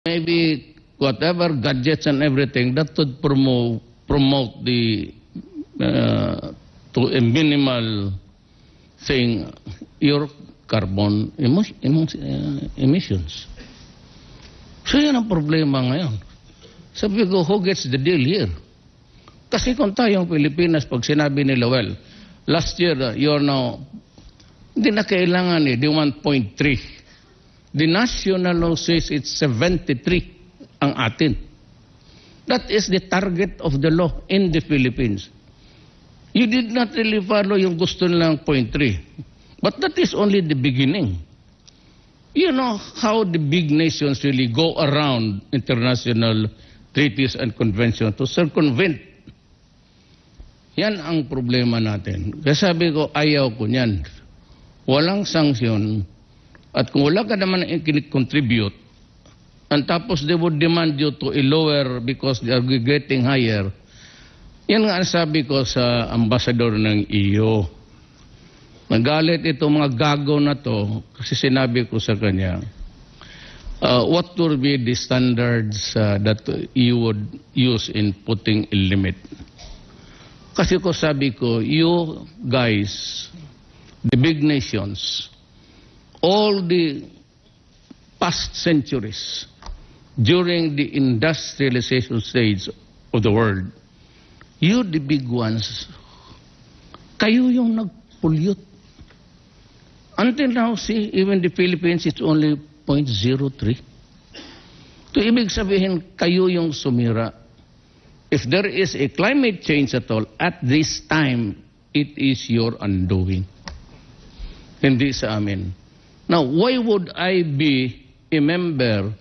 maybe whatever gadgets and everything that would promote the to a minimal thing your carbon emissions. So yan ang problema ngayon. Sabi ko, who gets the deal here? Kasi kung tayong Pilipinas, pag sinabi nila, well, last year, you're now, hindi na kailangan the 1.3. The national law says it's 73 ang atin. That is the target of the law in the Philippines. You did not really follow yung gusto nilang 0.3. But that is only the beginning. You know how the big nations really go around international treaties and conventions to circumvent. Yan ang problema natin. Kaya sabi ko, ayaw ko niyan. Walang sanksyon. At kung wala ka naman i-contribute, and tapos they would demand you to lower because they are getting higher, yan nga sabi ko sa ambassador ng EU. Nagalit itong mga gago na to kasi sinabi ko sa kanya, what would be the standards that you would use in putting a limit? Kasi ko sabi ko, you guys, the big nations, all the past centuries, during the industrialization stage of the world, you, the big ones, kayo yung nag-pollute. Until now, see, even the Philippines, it's only 0.03. To ibig sabihin, kayo yung sumira. If there is a climate change at all, at this time, it is your undoing. Hindi sa amin. Now, why would I be a member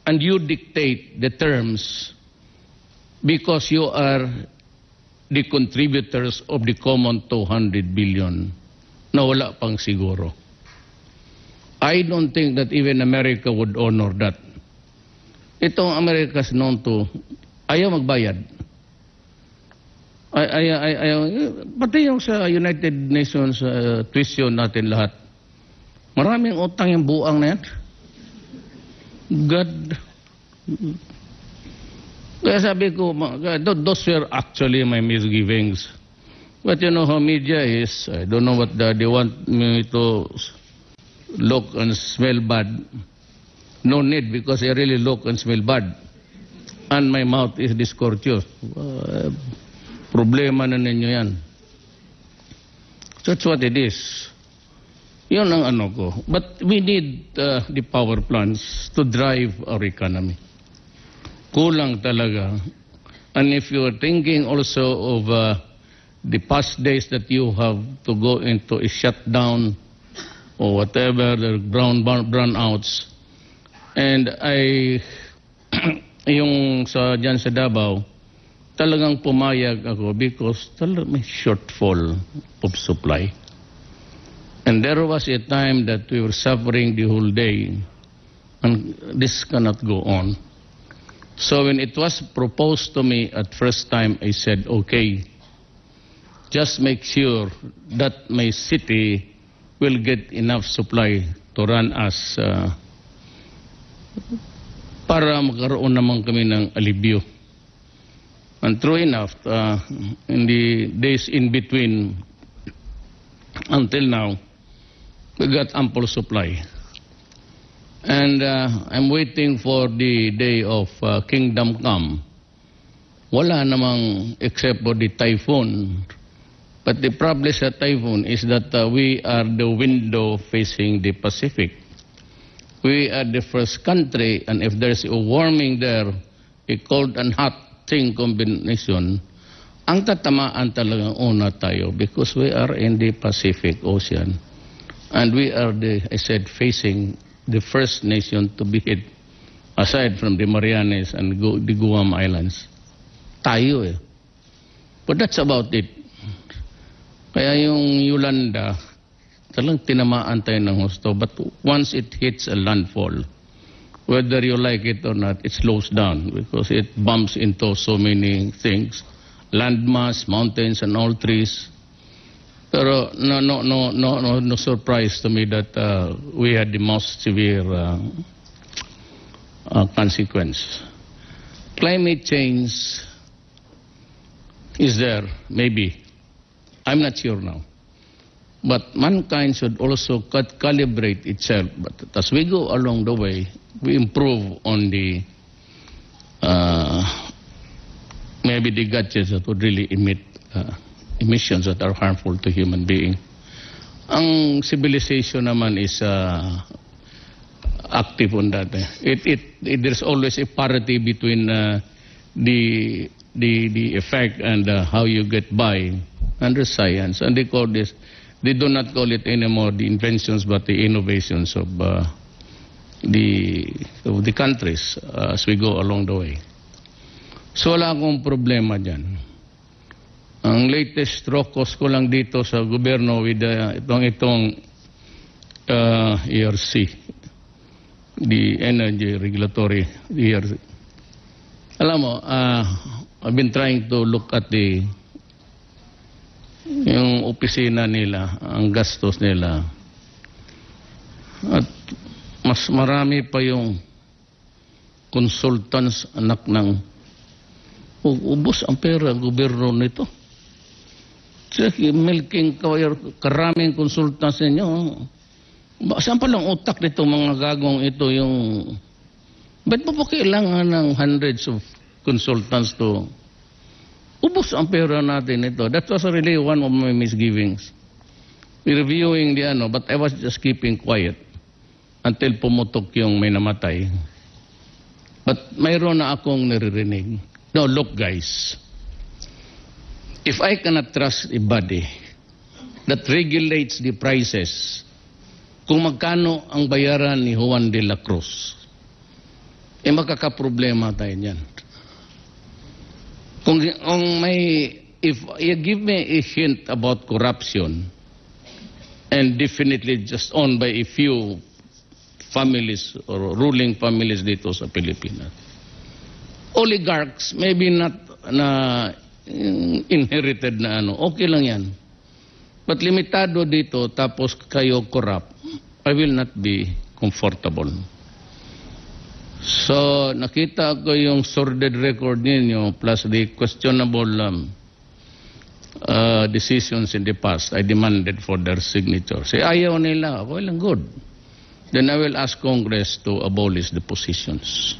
and you dictate the terms because you are the contributors of the common 200 billion na wala pang siguro? I don't think that even America would honor that. Itong America's known to ayaw magbayad. Ayaw, pati yung sa United Nations tuition natin lahat. Maraming utang yung buang na yan. God. Kaya sabi ko, those were actually my misgivings. But you know how media is. I don't know what they want me to look and smell bad. No need because I really look and smell bad. And my mouth is discourteous. Problema na ninyo yan. That's what it is. Yun ang ano ko. But we need the power plants to drive our economy. Kulang talaga. And if you are thinking also of the past days that you have to go into a shutdown or whatever, the brownouts, and yung dyan sa Davao, talagang pumayag ako because talagang may shortfall of supply. And there was a time that we were suffering the whole day, and this cannot go on. So when it was proposed to me at first time, I said, okay, just make sure that my city will get enough supply to run us para magkaroon naman kami ng alibyo. And true enough, in the days in between, until now, we got ample supply. And I'm waiting for the day of Kingdom Come. Wala namang except for the typhoon. But the problem sa typhoon is that we are the window facing the Pacific. We are the first country, and if there's a warming there, a cold and hot thing combination, ang tatamaan talagang una tayo because we are in the Pacific Ocean. And we are I said, facing the first nation to be hit, aside from the Marianas and the Guam Islands. Tayo eh. But that's about it. Kaya yung Yolanda, talagang tinamaan tayo ng husto. But once it hits a landfall, whether you like it or not, it slows down because it bumps into so many things. Landmass, mountains, and all trees. Pero no surprise to me that we had the most severe consequence. Climate change is there, maybe. I'm not sure now. But mankind should also calibrate itself. But as we go along the way, we improve on the maybe the gadgets that would really emit emissions that are harmful to human being. Ang civilization naman is active on that. There's always a parity between the effect and how you get by under science. And they call this, they do not call it anymore the inventions but the innovations of the countries as we go along the way. So wala akong problema dyan. Ang latest rokos ko lang dito sa gobyerno with itong ERC, the Energy Regulatory ERC. Alam mo, I've been trying to look at yung opisina nila, ang gastos nila. At mas marami pa yung consultants anak ng ubos ang pera ang gobyerno nito. Milking karaming consultants ninyo. Saan palang utak nito mga gagong ito yung... Ba't pa kailangan ng hundreds of consultants to... Ubos ang pera natin ito. That was really one of my misgivings. Reviewing the but I was just keeping quiet until pumutok yung may namatay. But mayroon na akong naririnig. No, look guys. If I cannot trust a body that regulates the prices, kung magkano ang bayaran ni Juan de la Cruz, magkakaproblema tayo niyan. If you give me a hint about corruption, and definitely just owned by a few families or ruling families dito sa Pilipinas, oligarchs, maybe not na inherited na okay lang yan. But limitado dito, tapos kayo corrupt, I will not be comfortable. So, nakita ko yung sordid record ninyo plus the questionable decisions in the past. I demanded for their signature. Say, ayaw nila. Well and good. Then I will ask Congress to abolish the positions.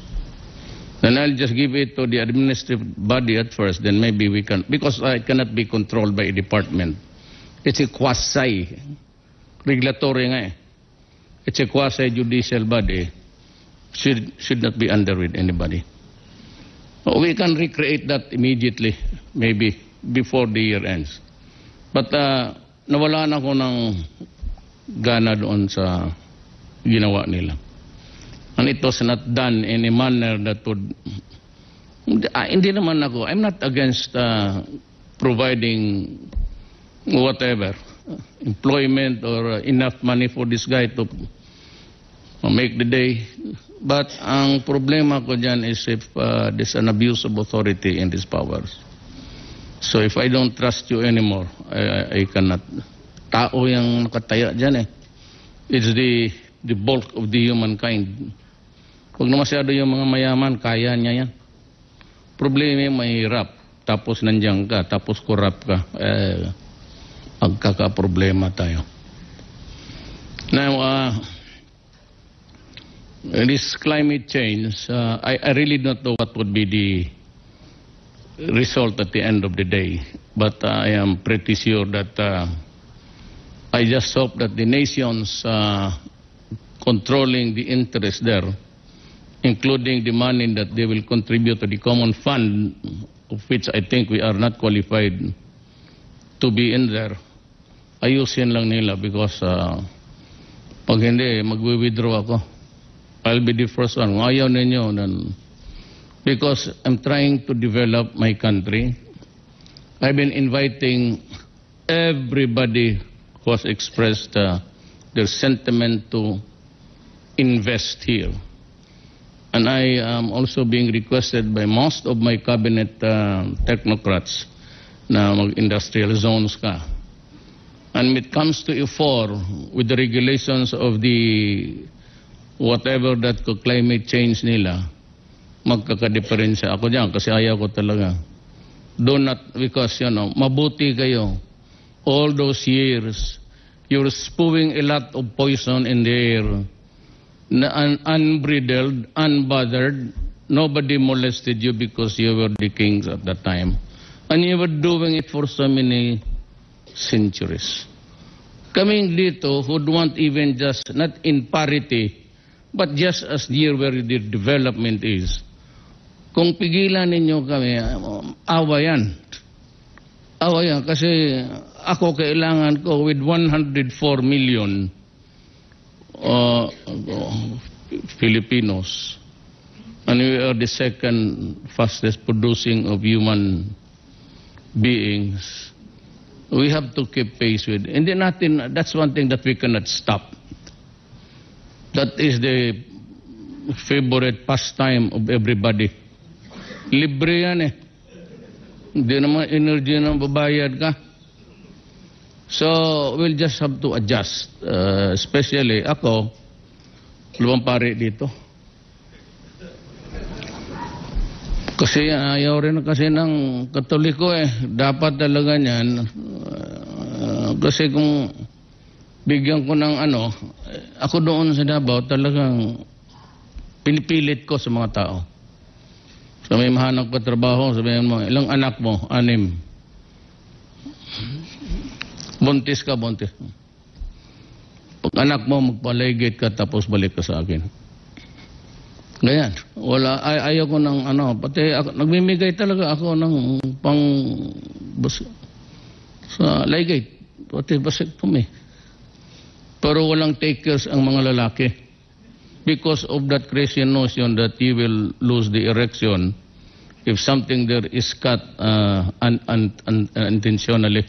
Then I'll just give it to the administrative body at first, then maybe we can, because it cannot be controlled by a department. It's a quasi-regulatory nga eh. It's a quasi-judicial body. Should not be under with anybody. We can recreate that immediately, maybe before the year ends. But nawala na ko ng gana doon sa ginawa nila. And it was not done in a manner that would... Hindi naman ako, I'm not against providing whatever, employment or enough money for this guy to make the day. But ang problema ko dyan is if there's an abuse of authority in these powers. So if I don't trust you anymore, I cannot. Tao yung nakataya dyan eh. It's the bulk of the humankind. Huwag na masyado yung mga mayaman, kaya niya yan. Problema yung mahirap, tapos nandiyan ka, tapos corrupt ka, magkakaproblema tayo. Now, this climate change, I really don't know what would be the result at the end of the day. But I am pretty sure that I just hope that the nations controlling the interest there, including the money that they will contribute to the common fund, of which I think we are not qualified to be in there, ayusin lang nila because pag hindi, mag-withdraw ako. I'll be the first one. Ayaw ninyo. Because I'm trying to develop my country. I've been inviting everybody who has expressed their sentiment to invest here. And I am also being requested by most of my cabinet technocrats na mag-industrial zones ka. And when it comes to E4, with the regulations of the whatever that climate change nila, magkakadiferensya ako dyan kasi ayaw ko talaga. Do not, because, mabuti kayo. All those years, you're spewing a lot of poison in the air. Unbridled, unbothered. Nobody molested you because you were the kings at that time. And you were doing it for so many centuries. Coming dito, who'd want even just, not in parity, but just as near where the development is. Kung pigilan ninyo kami, awa yan. Awa yan. Kasi ako kailangan ko with 104 million Filipinos. And we are the second fastest producing of human beings. We have to keep pace with. And then that's one thing that we cannot stop. That is the favorite pastime of everybody. Libre yan eh. Hindi naman energy ng babayad ka. So, we'll just have to adjust. Especially ako, lumang pare dito. Kasi ayaw rin kasi ng Katoliko eh. Dapat talaga niyan. Kasi kung bigyan ko ng ako doon sa Davao talagang pinipilit ko sa mga tao. So may mahanap ka trabaho, sabihin mo, ilang anak mo? 6. Buntis ka, buntis. Pag anak mo, magpaligid ka tapos balik ka sa akin. Ganyan. Wala, ayaw ko ng pati ako, nagmimigay talaga ako ng sa ligate. Pati vasectomy. Pero walang takers ang mga lalaki. Because of that crazy notion that you will lose the erection if something there is cut unintentionally.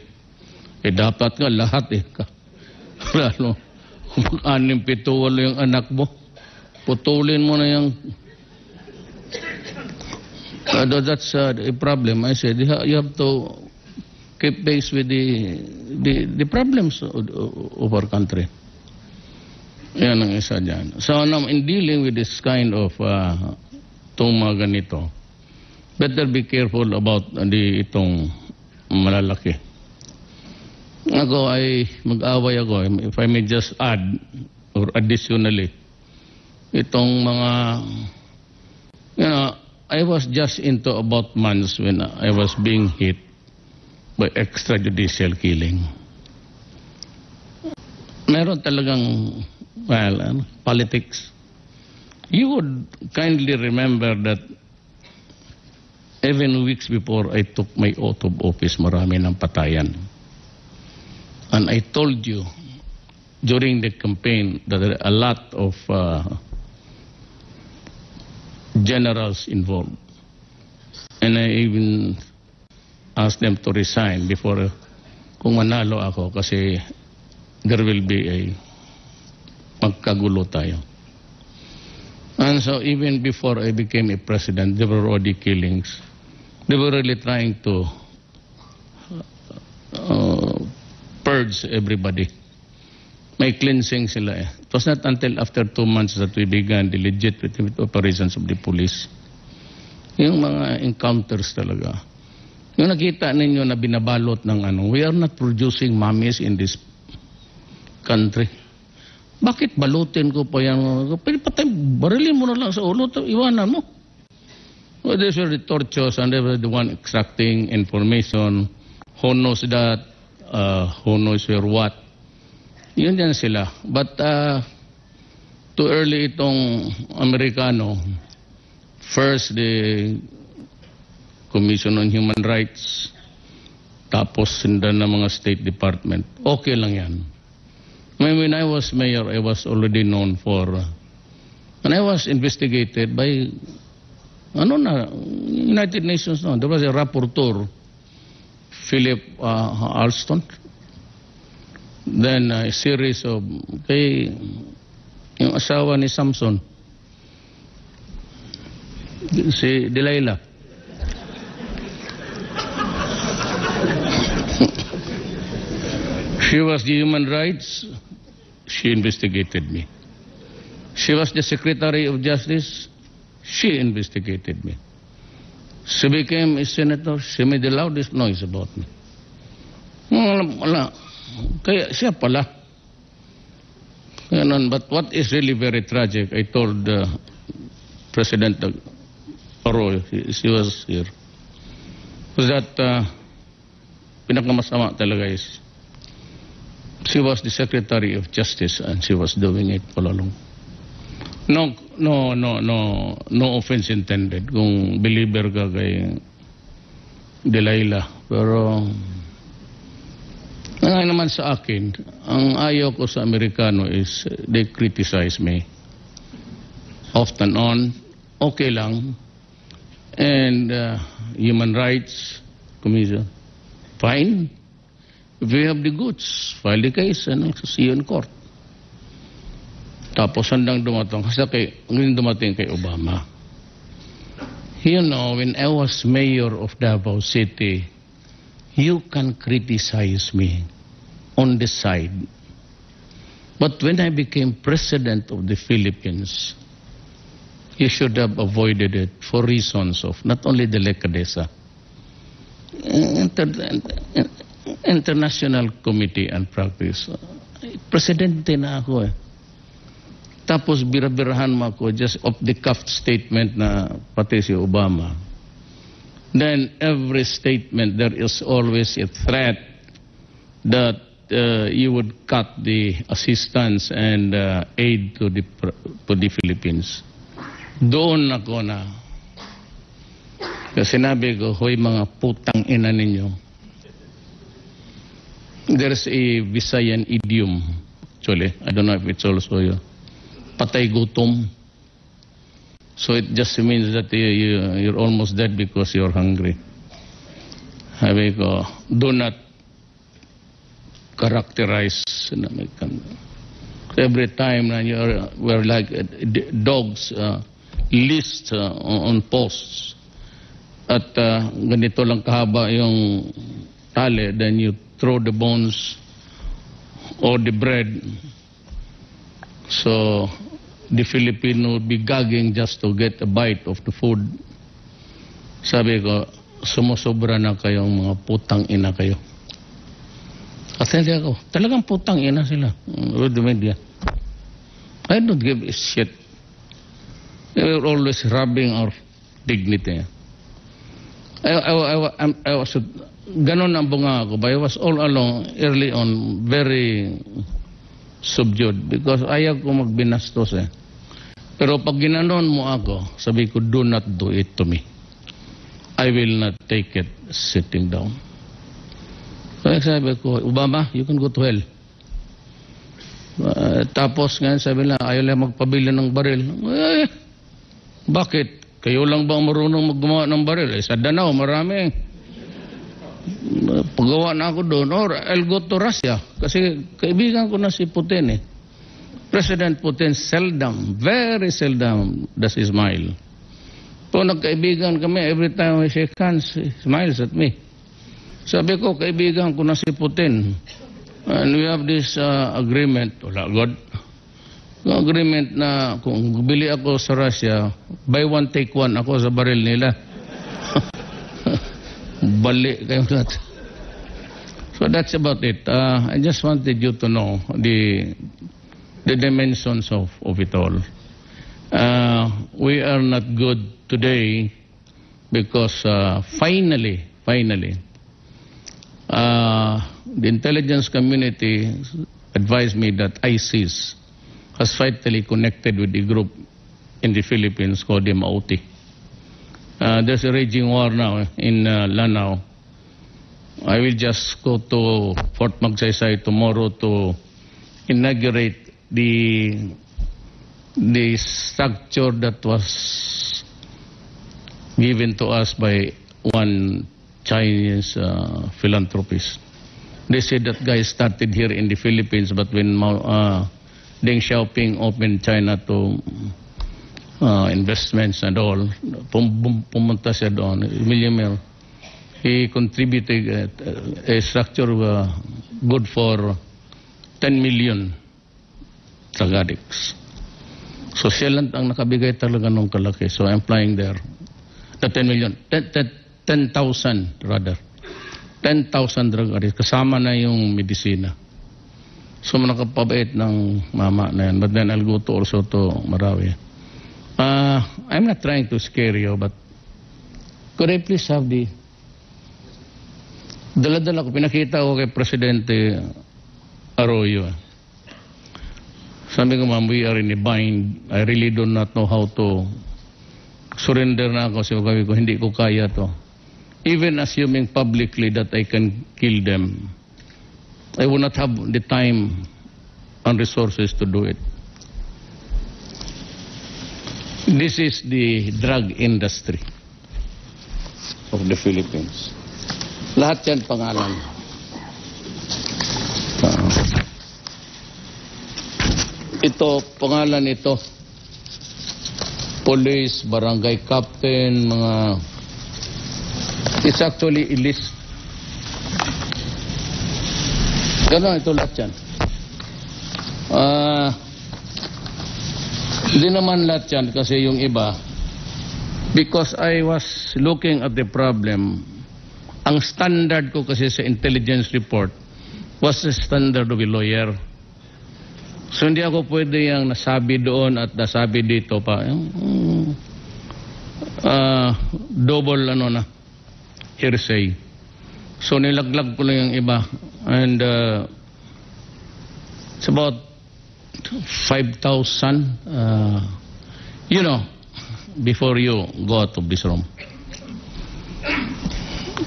Dapat nga lahat Lalo, kung 6, 7, 8 yung anak mo, putulin mo na yung... that's a problem. I said, you have to keep pace with the problems of our country. Yan ang isa dyan. So now, in dealing with this kind of itong mga ganito, better be careful about itong malalaki. Ako ay mag-away ako, if I may just add, or additionally, itong mga, I was just into about months when I was being hit by extrajudicial killing. Meron talagang politics. You would kindly remember that even weeks before I took my oath of office, marami ng patayan. And I told you during the campaign that there are a lot of generals involved. And I even asked them to resign before kung manalo ako kasi there will be a magkagulo tayo. And so even before I became a president, there were already killings. They were really trying to purge everybody. May cleansing sila eh. It was not until after 2 months that we began the legitimate operations of the police. Yung mga encounters talaga. Yung nakita ninyo na binabalot ng we are not producing mummies in this country. Bakit balutin ko pa yan? Patay, barilin mo na lang sa ulo, iwanan mo. Well, these were the tortures and they were the one extracting information. Who knows that? Who knows where what? Yun yan sila. But too early itong Amerikano, first the Commission on Human Rights, tapos sindan ng mga State Department. Okay lang yan. When I was mayor, I was already known for, and I was investigated by, United Nations, no? There was a rapporteur, Philip Alston. Then a series of, yung asawa ni Samson, si Delilah. She was the human rights. She investigated me. She was the Secretary of Justice. She investigated me. She became a senator. She made the loudest noise about me. Wala. Kaya siya pala. But what is really very tragic, I told President Arroyo, she was here, was that pinakamasama talaga is she was the Secretary of Justice and she was doing it all along. No offense intended kung believer ka kay Delilah. Pero ngayon naman sa akin, ang ayaw ko sa Amerikano is they criticize me. Off and on, okay lang. And Human Rights Commission, fine. If we have the goods, file the case and see you in court. Tapos handang dumating, kasi ngayon dumating kay Obama. You know, when I was mayor of Davao City, you can criticize me on the side. But when I became president of the Philippines, you should have avoided it for reasons of not only delicadeza, international committee and practice. Presidente na ako eh. Tapos birabirahan mo ako just off the cuff statement na pati si Obama. Then every statement there is always a threat that you would cut the assistance and aid to the Philippines. Doon ako na kasi sinabi ko, hoy mga putang ina ninyo. There's a Visayan idiom actually, I don't know if it's also patay gutom. So it just means that you're almost dead because you're hungry. Sabi ko, do not characterize every time na we're like dogs list on posts at ganito lang kahaba yung tali, then you throw the bones or the bread. So the Filipino would be gagging just to get a bite of the food. Sabi ko, sumusobra na kayong mga putang ina kayo. At hindi ako, talagang putang ina sila with the media. I don't give a shit. They were always robbing our dignity. I was ganon ang bunga ako, but I was all along, early on, very subdued because ayaw ko magbinastos eh. Pero pag ginanon mo ako, sabi ko, do not do it to me. I will not take it sitting down. Kaya sabi ko, Obama, you can go to hell. Tapos ngayon sabi lang, ayaw lang magpabili ng baril. Bakit? Kayo lang ba marunong maggumawa ng baril? Sa Danao, marami. Paggawa na ako doon, or I'll go to Russia. Kasi kaibigan ko na si Putin eh. President Putin seldom, very seldom does he smile. So nagkaibigan kami, every time we shake hands, he smiles at me. Sabi ko, kaibigan ko na si Putin. And we have this agreement, wala God. Agreement na kung bili ako sa Russia, buy one, take one ako sa baril nila. Bali kayo lahat. So that's about it. I just wanted you to know the dimensions of it all. We are not good today because finally, the intelligence community advised me that ISIS has vitally connected with the group in the Philippines called the Mauti. There's a raging war now in Lanao. I will just go to Fort Magsaysay tomorrow to inaugurate the structure that was given to us by one Chinese philanthropist. They said that guy started here in the Philippines, but when Deng Xiaoping opened China to investments and all, pumunta siya doon, millionaire. He contributed a structure good for 10 million drug addicts. So siya lang ang nakabigay talaga ng kalaki. So I'm flying there. The 10 million. 10,000 rather. 10,000 drug arrests. Kasama na yung medisina. So nakapabait ng mama na yan. But then I'll go to also to Marawi. I'm not trying to scare you, but could I please have the dala-dala ko, pinakita ko kay Presidente Arroyo. Sabi ko, ma'am, we are in a bind. I really do not know how to surrender na ako. Sabi ko, hindi ko kaya to. Even assuming publicly that I can kill them, I will not have the time and resources to do it. This is the drug industry of the Philippines. Lahat yan pangalan. Ito, pangalan ito. Police, barangay captain, mga... It's actually a list. Gano'n, ito lahat yan. Hindi naman lahat yan kasi yung iba, because I was looking at the problem, ang standard ko kasi sa intelligence report was the standard of a lawyer. So hindi ako pwede yung nasabi doon at nasabi dito pa. Double hearsay. So nilaglag ko lang yung iba. And it's about 5,000, before you go out of this room.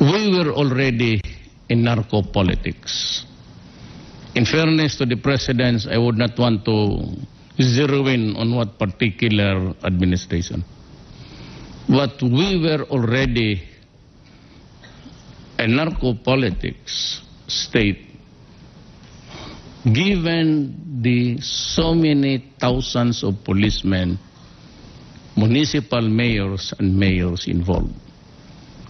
We were already in narco politics. In fairness to the presidents, I would not want to zero in on what particular administration. But we were already a narco politics state. Given the so many thousands of policemen, municipal mayors and mayors involved.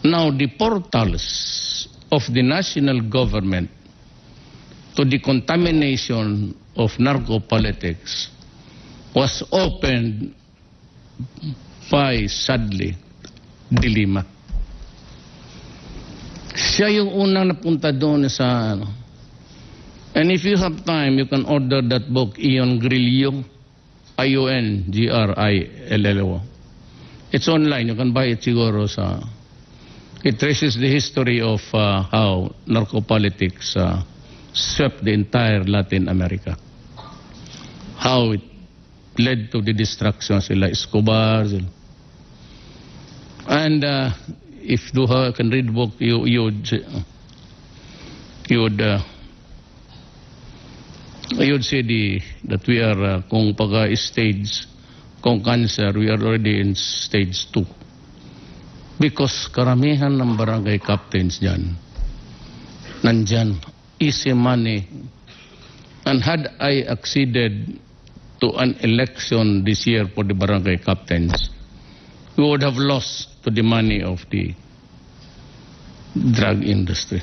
Now the portals of the national government to the contamination of narco politics was opened by, sadly, Dilima. Siya yung unang napunta doon sa And if you have time, you can order that book, Ion Grillo, Iongrillo. It's online. You can buy it siguro sa... It traces the history of how narco-politics swept the entire Latin America. How it led to the destruction sila Escobar. And if you can read book, you would say that we are, kung pag-stage, kung cancer, we are already in stage 2. Because karamihan ng barangay captains dyan, nandyan, easy money. And had I acceded to an election this year for the barangay captains, we would have lost to the money of the drug industry.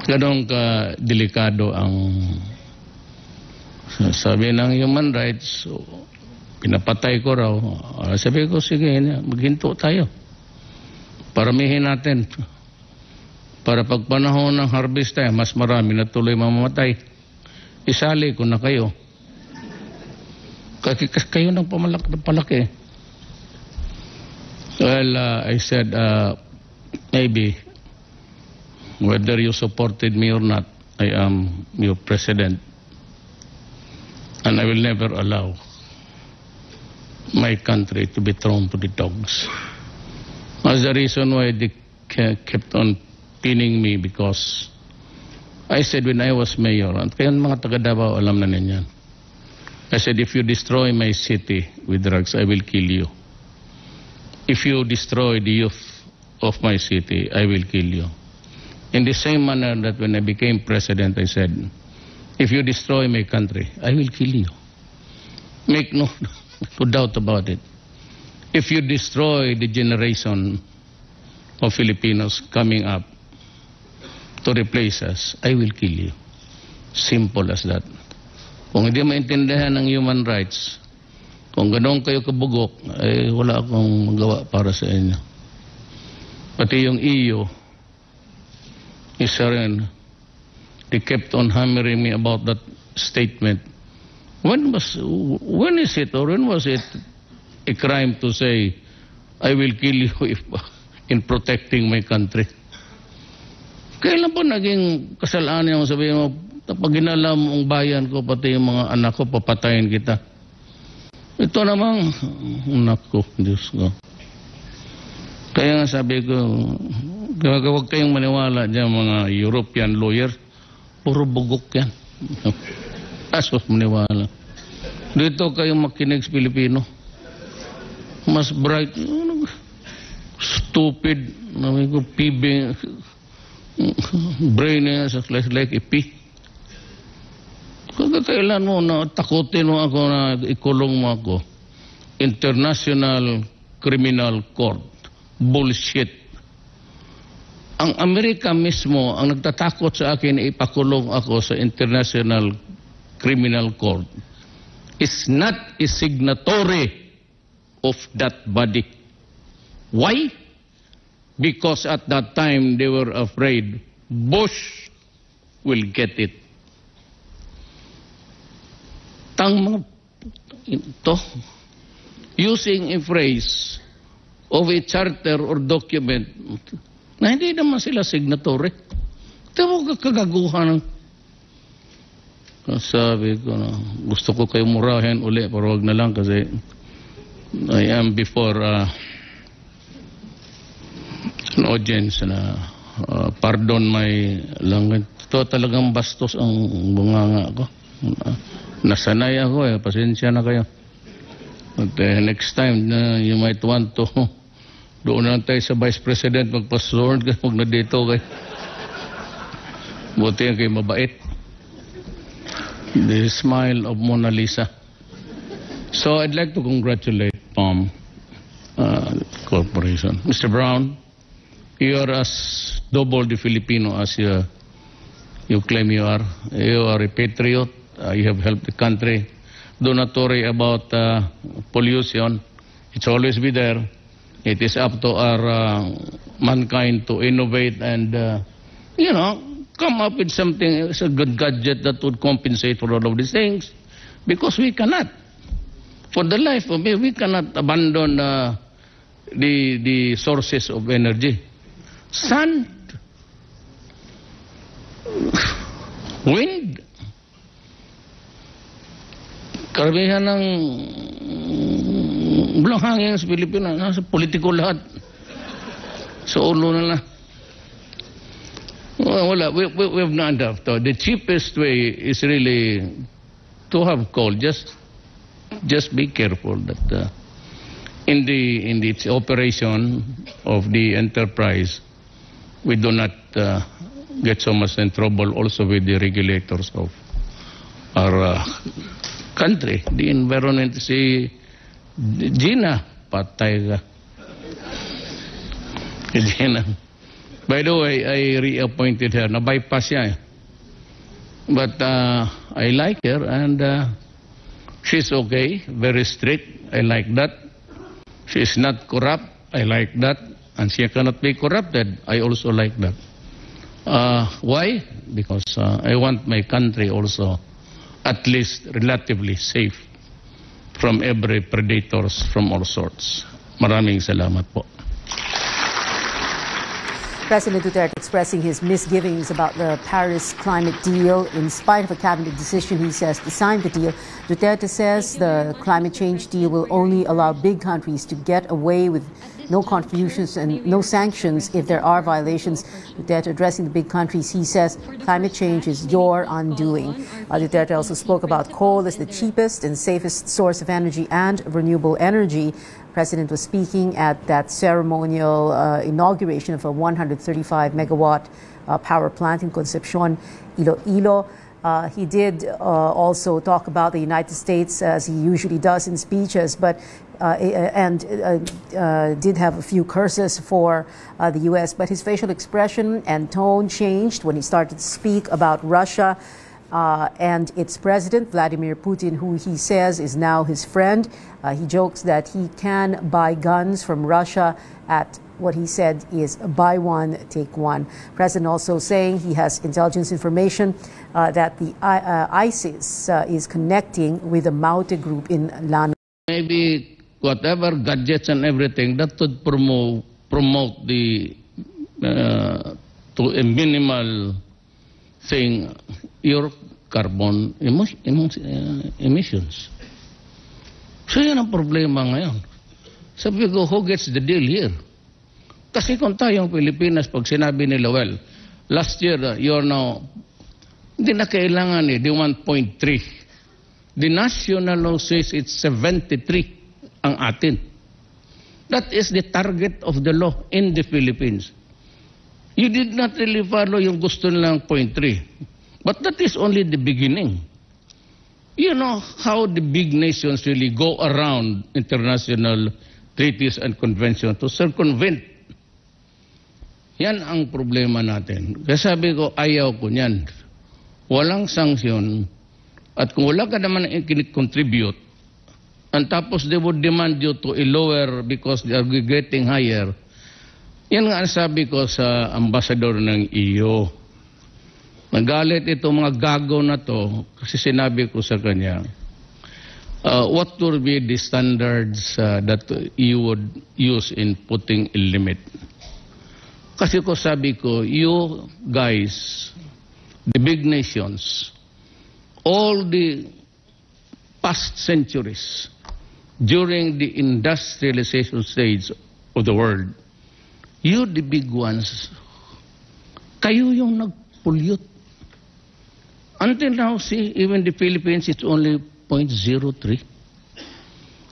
Ganong ka-delikado ang sabi ng human rights. So, pinapatay ko raw. Sabi ko, sige, maghinto tayo. Paramihin natin. Para pag panahon ng harvest tayo, mas marami na tuloy mamamatay. Isali ko na kayo. Kayo nang palaki. Well, I said, maybe, whether you supported me or not, I am your president. And I will never allow my country to be thrown to the dogs. That's the reason why they kept on pinning me, because I said when I was mayor, at kaya mga taga Davao alam na ninyan, I said, if you destroy my city with drugs, I will kill you. If you destroy the youth of my city, I will kill you. In the same manner that when I became president, I said, if you destroy my country, I will kill you. Make no doubt about it. If you destroy the generation of Filipinos coming up to replace us, I will kill you. Simple as that. Kung hindi maintindihan ng human rights, kung ganoon kayo kabugok, eh wala akong magawa para sa inyo. Pati yung EU, isa rin, they kept on hammering me about that statement. When is it or when was it a crime to say, I will kill you if, in protecting my country? Kailan po naging kasalanan yung sabihin mo, pag ginala mo ang bayan ko, pati yung mga anak ko, papatayin kita. Ito namang, anak ko, Diyos ko. Kaya nga sabi ko, huwag kayong maniwala dyan mga European lawyers, puro bugok yan. Asos maniwala. Dito kayong makinig sa Pilipino. Mas bright, stupid, pibing, brain niya like a pea. Kailan mo na takutin mo ako na ikulong mo ako? International Criminal Court. Bullshit. Ang Amerika mismo ang nagtatakot sa akin na ipakulong ako sa International Criminal Court is not a signatory of that body. Why? Because at that time they were afraid Bush will get it. Ito, using a phrase of a charter or document na hindi naman sila signatory. Ito kagaguhan. Sabi ko na gusto ko kayo murahin uli pero wag na lang kasi I am before an audience na pardon my language. Ito talagang bastos ang bunganga ko. Nasanay ako pasensya na kayo. But next time you might want to doon na tayo sa Vice President magpa-sword kayo, huwag na dito kayo. Buti yan kayo mabait. The smile of Mona Lisa. So I'd like to congratulate PALM Corporation. Mr. Brown, you are as double the Filipino as you claim you are. You are a patriot. You have helped the country. Do not worry about pollution. It's always be there. It is up to our mankind to innovate and, come up with something, it's a good gadget that would compensate for all of these things. Because we cannot. For the life of me, we cannot abandon the sources of energy. Sun, wind, karamihan ng bulang hangin sa Pilipinas, nasa politiko lahat. Sa ulo na lang. Wala, we have not enough. The cheapest way is really to have coal. Just be careful that in the operation of the enterprise, we do not get so much in trouble also with the regulators of our country. The environment, si Gina, patay ka. Gina. By the way, I reappointed her. Na-bypass siya. But I like her and she's okay. Very strict. I like that. She's not corrupt. I like that. And she cannot be corrupted. I also like that. Why? Because I want my country also at least relatively safe from every predators from all sorts. Maraming salamat po. President Duterte expressing his misgivings about the Paris climate deal. In spite of a cabinet decision, he says, to sign the deal. Duterte says the climate change deal will only allow big countries to get away with no contributions and no sanctions if there are violations. Duterte addressing the big countries, he says climate change is your undoing. Duterte also spoke about coal as the cheapest and safest source of energy and renewable energy. The President was speaking at that ceremonial inauguration of a 135-megawatt power plant in Concepcion, Iloilo. He did also talk about the United States, as he usually does in speeches, but did have a few curses for the U.S. But his facial expression and tone changed when he started to speak about Russia. and its president, Vladimir Putin, who he says is now his friend. He jokes that he can buy guns from Russia at what he said is buy one, take one. President also saying he has intelligence information that the ISIS is connecting with the Maute group in Lano. Maybe whatever gadgets and everything that would promote the to a minimal thing your carbon emissions. So yan ang problema ngayon. Sabi ko, who gets the deal here? Kasi kung tayong Pilipinas, pag sinabi nila, well, last year, you're now, hindi na kailangan the 1.3. The national law says it's 73 ang atin. That is the target of the law in the Philippines. You did not really follow yung gusto nilang 0.3. But that is only the beginning. You know how the big nations really go around international treaties and conventions to circumvent. Yan ang problema natin. Kaya sabi ko, ayaw ko niyan. Walang sanksyon. At kung wala ka naman i-contribute, and tapos they would demand you to lower because they are getting higher. Yan nga sabi ko sa ambassador ng EU. Nagalit itong mga gago na to kasi sinabi ko sa kanya, what would be the standards that you would use in putting a limit? Kasi ko sabi ko, you guys, the big nations, all the past centuries, during the industrialization stage of the world, you the big ones, kayo yung nag-pollute. Until now, see, even the Philippines, it's only 0.03.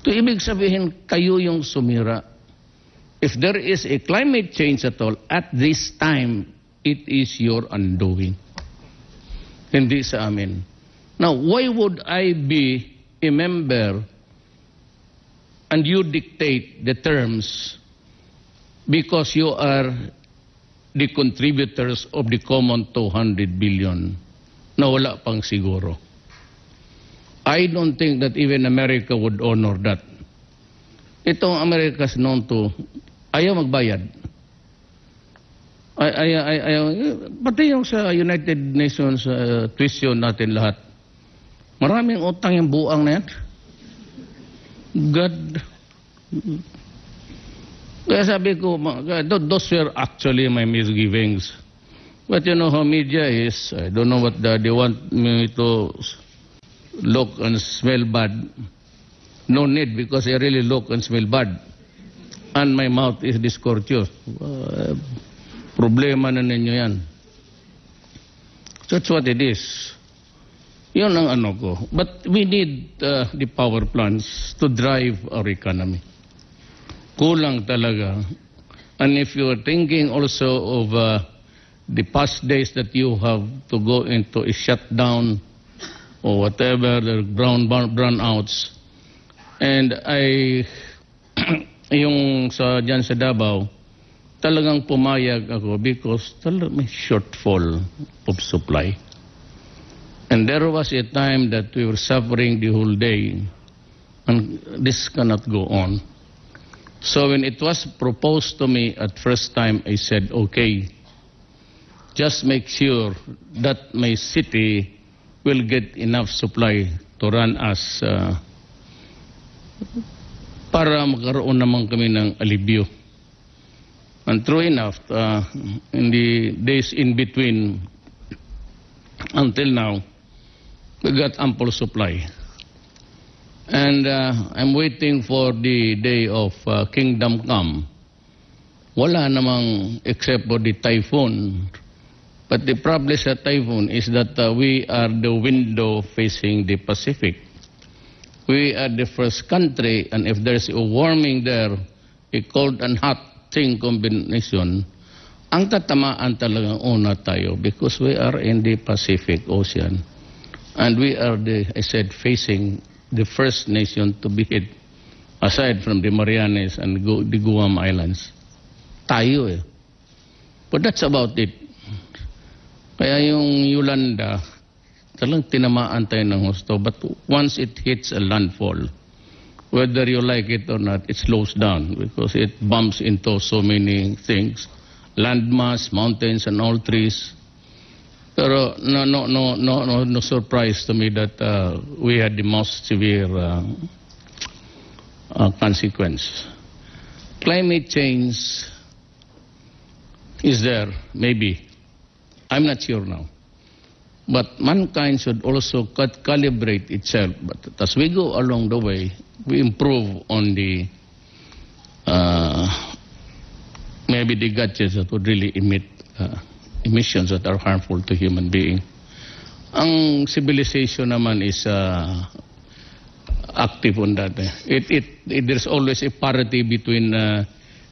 To ibig sabihin, kayo yung sumira. If there is a climate change at all, at this time, it is your undoing. Hindi sa amin. Now, why would I be a member and you dictate the terms because you are the contributors of the common 200 billion na wala pang siguro? I don't think that even America would honor that. Itong America's known to ayaw magbayad. Ayaw, pati yung sa United Nations tuition natin lahat. Maraming utang yung buang na yan. God. Kaya sabi ko, those were actually my misgivings. But you know how media is. I don't know what they want me to look and smell bad. No need because I really look and smell bad. And my mouth is discourteous. Problema na ninyo yan. That's what it is. Yun ang ano ko. But we need the power plants to drive our economy. Kulang talaga. And if you are thinking also of the past days that you have to go into a shutdown or whatever, the brownouts. And yung dyan sa Davao, talagang pumayag ako because talagang may shortfall of supply. And there was a time that we were suffering the whole day. And this cannot go on. So when it was proposed to me at first time, I said, okay, just make sure that my city will get enough supply to run us para magkaroon naman kami ng alibyo. And true enough, in the days in between until now, we got ample supply. And I'm waiting for the day of Kingdom Come. Wala namang except for the typhoon. But the problem sa typhoon is that we are the window facing the Pacific. We are the first country, and if there's a warming there, a cold and hot thing combination, ang tatamaan talagang una tayo because we are in the Pacific Ocean. And we are I said, facing the first nation to be hit, aside from the Marianas and the Guam Islands. Tayo eh. But that's about it. Kaya yung Yolanda, talagang tinamaan tayo ng husto. But once it hits a landfall, whether you like it or not, it slows down because it bumps into so many things, landmass, mountains, and all trees. Pero no surprise to me that we had the most severe consequence. Climate change is there, maybe. I'm not sure now. But mankind should also calibrate itself. But as we go along the way, we improve on the maybe the gadgets that would really emit emissions that are harmful to human being. Ang civilization naman is active on that. There's always a parity between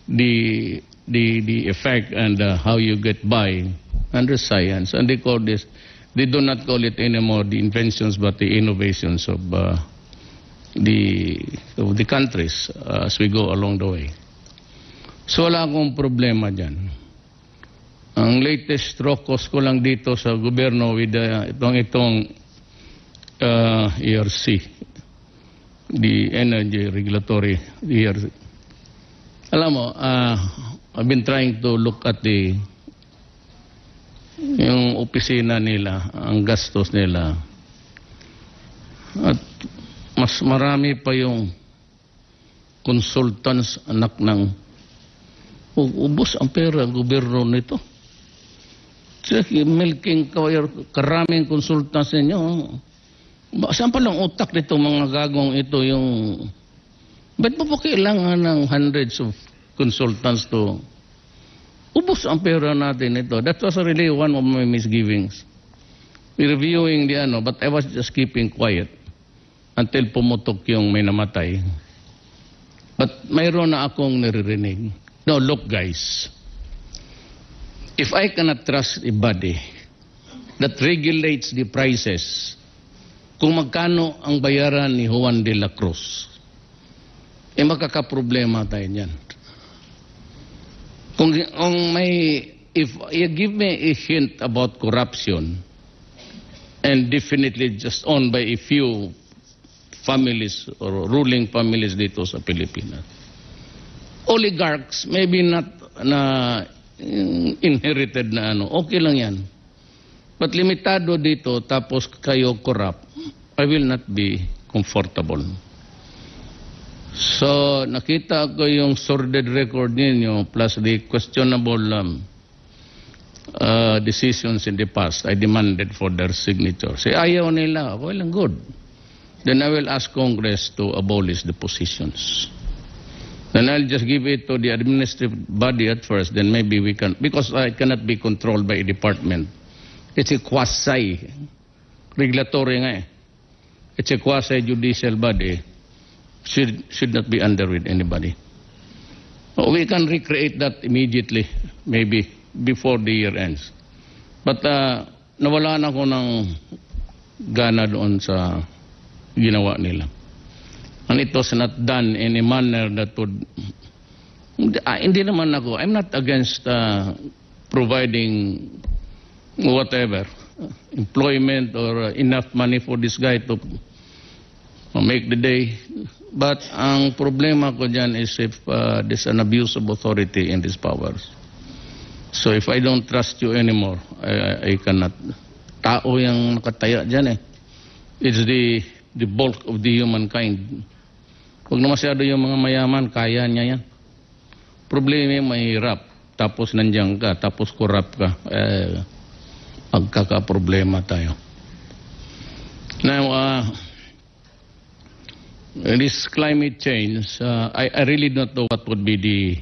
the effect and how you get by under science. And they call this, they do not call it anymore the inventions but the innovations of the countries as we go along the way. So wala akong problema dyan. Ang latest rokos ko lang dito sa gobyerno with itong ERC, the Energy Regulatory ERC. Alam mo, I've been trying to look at yung opisina nila, ang gastos nila. At mas marami pa yung consultants anak ng ubos ang pera ang gobyerno nito. Milking karaming consultants ninyo. Saan palang utak nito mga gagong ito yung... Ba't pa kailangan ng hundreds of consultants to... Ubos ang pera natin ito. That was really one of my misgivings. Reviewing the but I was just keeping quiet until pumutok yung may namatay. But mayroon na akong naririnig. No, look guys. If I cannot trust a body that regulates the prices, kung magkano ang bayaran ni Juan de la Cruz, makakaproblema tayo niyan. If you give me a hint about corruption, and definitely just owned by a few families or ruling families dito sa Pilipinas, oligarchs, maybe not na inherited na okay lang yan. But limitado dito, tapos kayo corrupt, I will not be comfortable. So, nakita ko yung sordid record ninyo plus the questionable decisions in the past. I demanded for their signature. Say, ayaw nila. Well and good. Then I will ask Congress to abolish the positions. Then I'll just give it to the administrative body at first. Then maybe we can, because I cannot be controlled by a department. It's a quasi-regulatory nga eh. It's a quasi-judicial body. Should not be under with anybody. So we can recreate that immediately, maybe before the year ends. But nawalan ako ng gana doon sa ginawa nila. And it was not done in a manner that would... Hindi naman ako, I'm not against providing whatever, employment or enough money for this guy to make the day. But ang problema ko dyan is if there's an abuse of authority in these powers. So if I don't trust you anymore, I cannot. Tao yung nakataya dyan eh. It's the bulk of the humankind. Huwag na masyado yung mga mayaman, kaya niya yan. Problema yung mahirap, tapos nandiyan ka, tapos corrupt ka, magkakaproblema tayo. Now, this climate change, I really don't know what would be the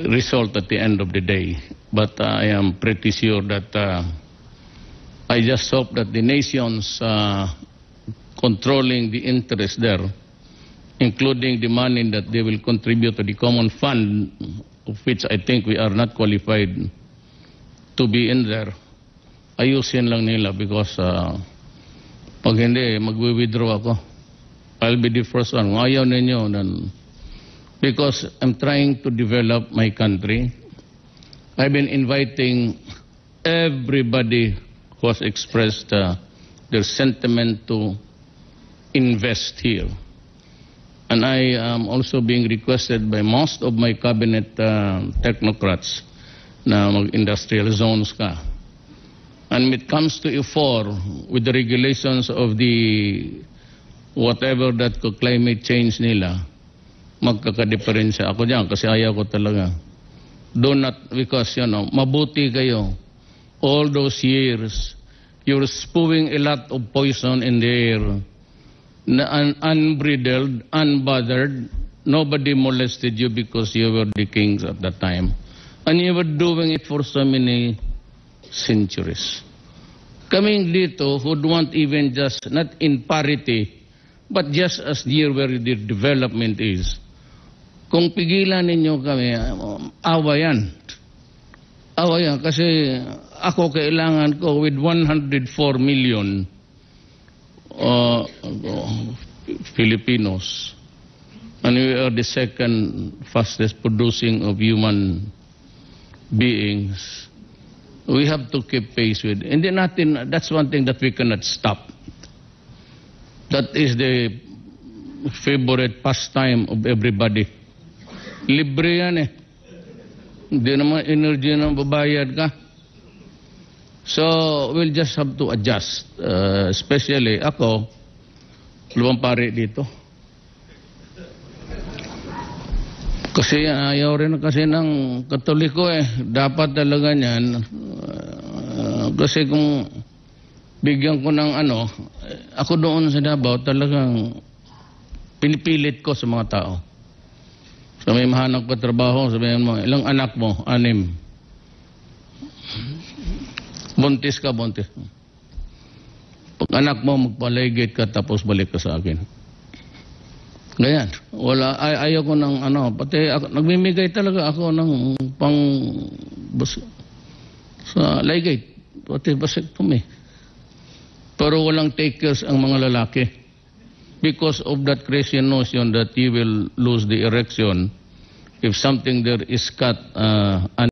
result at the end of the day. But I am pretty sure that I just hope that the nations controlling the interest there, including the money that they will contribute to the common fund, of which I think we are not qualified to be in there, ayusin lang nila because pag hindi, mag-withdraw ako. I'll be the first one. Ayaw ninyo. Because I'm trying to develop my country. I've been inviting everybody who has expressed their sentiment to invest here. And I am also being requested by most of my cabinet technocrats na mag-industrial zones ka. And when it comes to E4, with the regulations of the whatever that climate change nila, magkakadiferensya ako dyan kasi ayaw ko talaga. Do not, because mabuti kayo. All those years, you're spewing a lot of poison in the air. Unbridled, unbothered. Nobody molested you because you were the kings at that time. And you were doing it for so many centuries. Coming dito would want even just, not in parity, but just as near where the development is. Kung pigilan ninyo kami, awa yan. Awa yan. Kasi ako kailangan ko with 104 million Filipinos. And we are the second fastest producing of human beings. We have to keep pace with. And then that's one thing that we cannot stop. That is the favorite pastime of everybody. Libre yan eh. Hindi naman energy ng babayad ka. So, we'll just have to adjust. Especially ako, lumang pare dito. Kasi ayaw rin kasi ng Katoliko eh. Dapat talaga niyan. Kasi kung bigyan ko ng ako doon sa Davao talagang pinipilit ko sa mga tao. So may mahanap ka trabaho, sabihin mo, ilang anak mo? 6. Buntis ka, buntis. Pag anak mo, magpaligid ka tapos balik ka sa akin. Ganyan. Wala, ayaw ko ng pati nagmimigay talaga ako ng sa ligate. Pati vasectomy. Pero walang takers ang mga lalaki. Because of that crazy notion that you will lose the erection if something there is cut